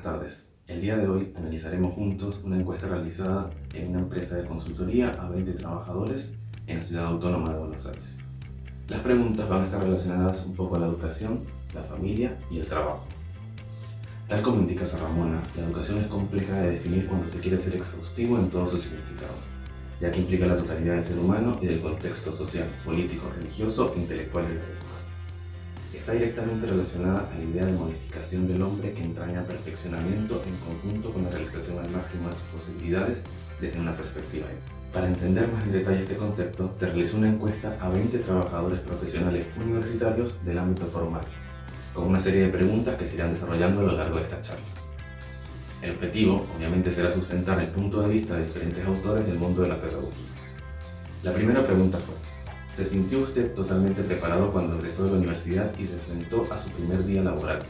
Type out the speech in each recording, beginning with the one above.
tardes. El día de hoy analizaremos juntos una encuesta realizada en una empresa de consultoría a 20 trabajadores en la ciudad autónoma de Buenos Aires. Las preguntas van a estar relacionadas un poco a la educación, la familia y el trabajo. Tal como indica Ramona, la educación es compleja de definir cuando se quiere ser exhaustivo en todos sus significados, ya que implica la totalidad del ser humano y del contexto social, político, religioso e intelectual de la época. Está directamente relacionada a la idea de modificación del hombre que entraña perfeccionamiento en conjunto con la realización al máximo de sus posibilidades desde una perspectiva ética. Para entender más en detalle este concepto, se realizó una encuesta a 20 trabajadores profesionales universitarios del ámbito formal, con una serie de preguntas que se irán desarrollando a lo largo de esta charla. El objetivo, obviamente, será sustentar el punto de vista de diferentes autores del mundo de la pedagogía. La primera pregunta fue: ¿se sintió usted totalmente preparado cuando egresó de la universidad y se enfrentó a su primer día laboral?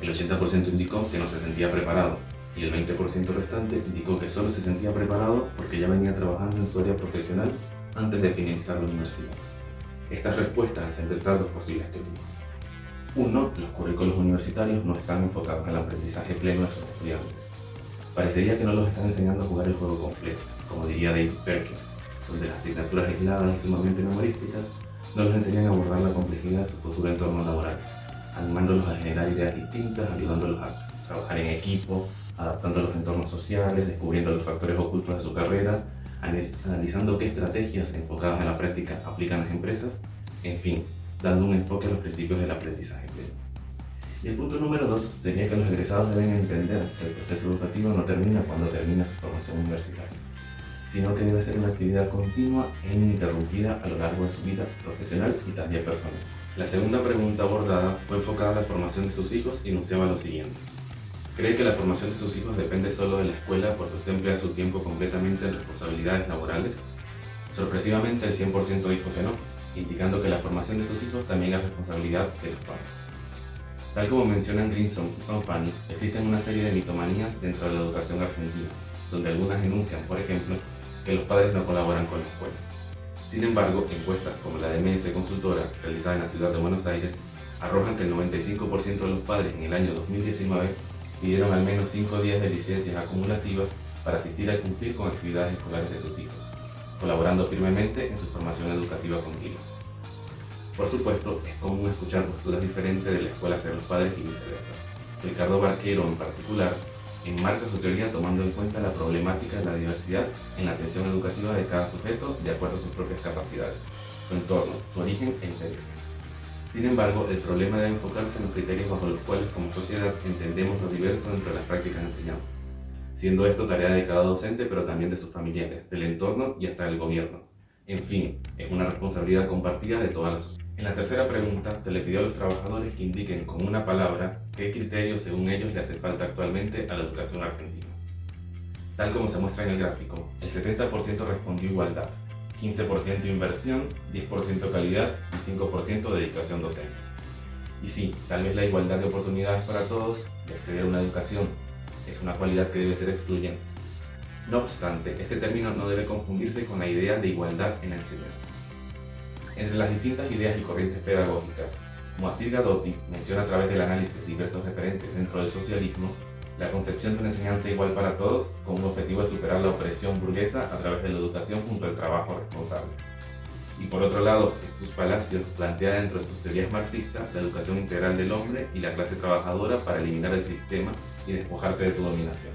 El 80% indicó que no se sentía preparado y el 20% restante indicó que solo se sentía preparado porque ya venía trabajando en su área profesional antes de finalizar la universidad. Estas respuestas hacen pensar dos posibles teorías. 1. Los currículos universitarios no están enfocados al aprendizaje pleno de sus estudiantes. Parecería que no los están enseñando a jugar el juego completo, como diría David Perkins, donde las asignaturas aisladas y sumamente memorísticas no los enseñan a abordar la complejidad de su futuro entorno laboral, animándolos a generar ideas distintas, ayudándolos a trabajar en equipo, adaptando a los entornos sociales, descubriendo los factores ocultos de su carrera, analizando qué estrategias enfocadas en la práctica aplican las empresas, en fin, dando un enfoque a los principios del aprendizaje pleno. Y el punto número 2 sería que los egresados deben entender que el proceso educativo no termina cuando termina su formación universitaria, sino que debe ser una actividad continua e ininterrumpida a lo largo de su vida profesional y también personal. La segunda pregunta abordada fue enfocada a la formación de sus hijos y enunciaba lo siguiente: ¿cree que la formación de sus hijos depende solo de la escuela porque usted emplea su tiempo completamente en responsabilidades laborales? Sorpresivamente, el 100% dijo que no, indicando que la formación de sus hijos también es responsabilidad de los padres. Tal como mencionan Grinson y Fanfani, existen una serie de mitomanías dentro de la educación argentina, donde algunas enuncian, por ejemplo, que los padres no colaboran con la escuela. Sin embargo, encuestas como la de MS Consultora, realizada en la ciudad de Buenos Aires, arrojan que el 95% de los padres en el año 2019 pidieron al menos 5 días de licencias acumulativas para asistir a cumplir con actividades escolares de sus hijos, colaborando firmemente en su formación educativa continua. Por supuesto, es común escuchar posturas diferentes de la escuela hacia los padres y viceversa. Ricardo Barquero, en particular, enmarca su teoría tomando en cuenta la problemática de la diversidad en la atención educativa de cada sujeto de acuerdo a sus propias capacidades, su entorno, su origen e intereses. Sin embargo, el problema debe enfocarse en los criterios bajo los cuales como sociedad entendemos lo diverso dentro de las prácticas de enseñanza, siendo esto tarea de cada docente pero también de sus familiares, del entorno y hasta del gobierno. En fin, es una responsabilidad compartida de toda la sociedad. En la tercera pregunta se le pidió a los trabajadores que indiquen con una palabra qué criterios según ellos le hace falta actualmente a la educación argentina. Tal como se muestra en el gráfico, el 70% respondió igualdad, 15% inversión, 10% calidad y 5% dedicación docente. Y sí, tal vez la igualdad de oportunidades para todos de acceder a una educación es una cualidad que debe ser excluyente. No obstante, este término no debe confundirse con la idea de igualdad en la enseñanza. Entre las distintas ideas y corrientes pedagógicas, Moacir Gadotti menciona a través del análisis de diversos referentes dentro del socialismo la concepción de una enseñanza igual para todos con un objetivo de superar la opresión burguesa a través de la educación junto al trabajo responsable. Y por otro lado, Jesús Palacios plantea dentro de sus teorías marxistas la educación integral del hombre y la clase trabajadora para eliminar el sistema y despojarse de su dominación.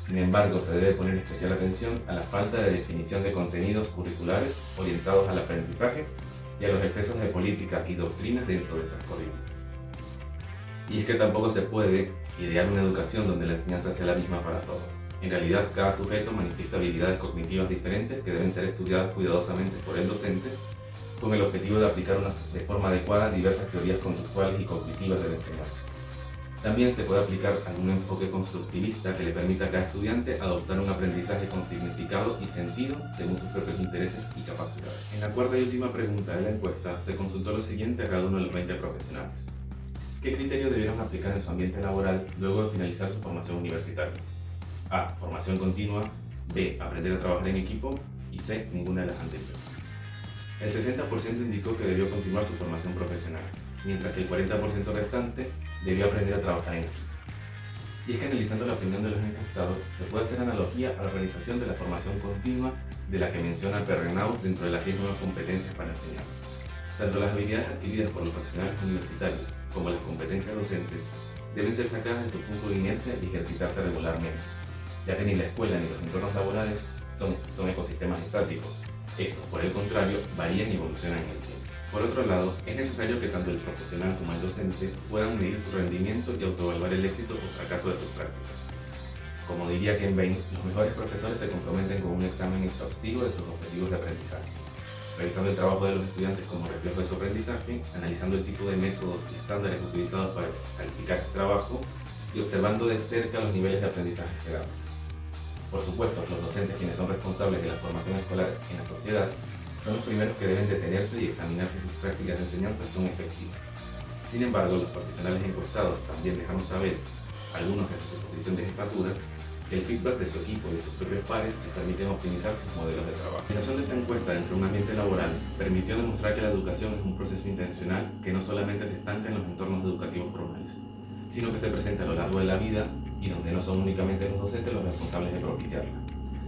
Sin embargo, se debe poner especial atención a la falta de definición de contenidos curriculares orientados al aprendizaje y a los excesos de política y doctrinas dentro de estas corrientes. Y es que tampoco se puede idear una educación donde la enseñanza sea la misma para todos. En realidad, cada sujeto manifiesta habilidades cognitivas diferentes que deben ser estudiadas cuidadosamente por el docente con el objetivo de aplicar de forma adecuada diversas teorías conductuales y cognitivas de la enseñanza. También se puede aplicar algún enfoque constructivista que le permita a cada estudiante adoptar un aprendizaje con significado y sentido según sus propios intereses y capacidades. En la cuarta y última pregunta de la encuesta se consultó lo siguiente a cada uno de los 20 profesionales: ¿qué criterios debieron aplicar en su ambiente laboral luego de finalizar su formación universitaria? A. Formación continua. B. Aprender a trabajar en equipo. Y C. Ninguna de las anteriores. El 60% indicó que debió continuar su formación profesional, mientras que el 40% restante debió aprender a trabajar en equipo. Y es que analizando la opinión de los encuestados, se puede hacer analogía a la organización de la formación continua de la que menciona Perrenau dentro de las 10 nuevas competencias para enseñar. Tanto las habilidades adquiridas por los profesionales universitarios como las competencias docentes deben ser sacadas de su punto de inercia y ejercitarse regularmente, ya que ni la escuela ni los entornos laborales son ecosistemas estáticos. Estos, por el contrario, varían y evolucionan en el tiempo. Por otro lado, es necesario que tanto el profesional como el docente puedan medir su rendimiento y autoevaluar el éxito o fracaso de sus prácticas. Como diría Ken Bain, los mejores profesores se comprometen con un examen exhaustivo de sus objetivos de aprendizaje, revisando el trabajo de los estudiantes como reflejo de su aprendizaje, analizando el tipo de métodos y estándares utilizados para calificar el trabajo y observando de cerca los niveles de aprendizaje esperados. Por supuesto, los docentes, quienes son responsables de la formación escolar en la sociedad, son los primeros que deben detenerse y examinar si sus prácticas de enseñanza son efectivas. Sin embargo, los profesionales encuestados también dejaron saber, algunos desde su posición de jefatura, que el feedback de su equipo y de sus propios pares les permiten optimizar sus modelos de trabajo. La realización de esta encuesta dentro de un ambiente laboral permitió demostrar que la educación es un proceso intencional que no solamente se estanca en los entornos educativos formales, sino que se presenta a lo largo de la vida y donde no son únicamente los docentes los responsables de propiciarla,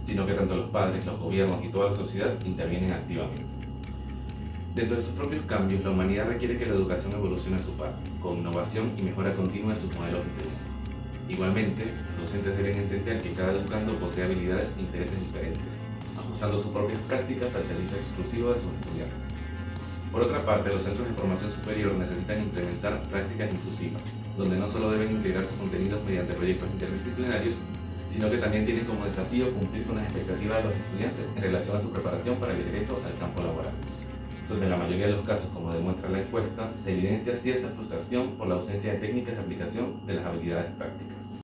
sino que tanto los padres, los gobiernos y toda la sociedad intervienen activamente. Dentro de estos propios cambios, la humanidad requiere que la educación evolucione a su par, con innovación y mejora continua de sus modelos de enseñanza. Igualmente, los docentes deben entender que cada educando posee habilidades e intereses diferentes, ajustando sus propias prácticas al servicio exclusivo de sus estudiantes. Por otra parte, los centros de formación superior necesitan implementar prácticas inclusivas, donde no solo deben integrar sus contenidos mediante proyectos interdisciplinarios, sino que también tienen como desafío cumplir con las expectativas de los estudiantes en relación a su preparación para el ingreso al campo laboral, donde en la mayoría de los casos, como demuestra la encuesta, se evidencia cierta frustración por la ausencia de técnicas de aplicación de las habilidades prácticas.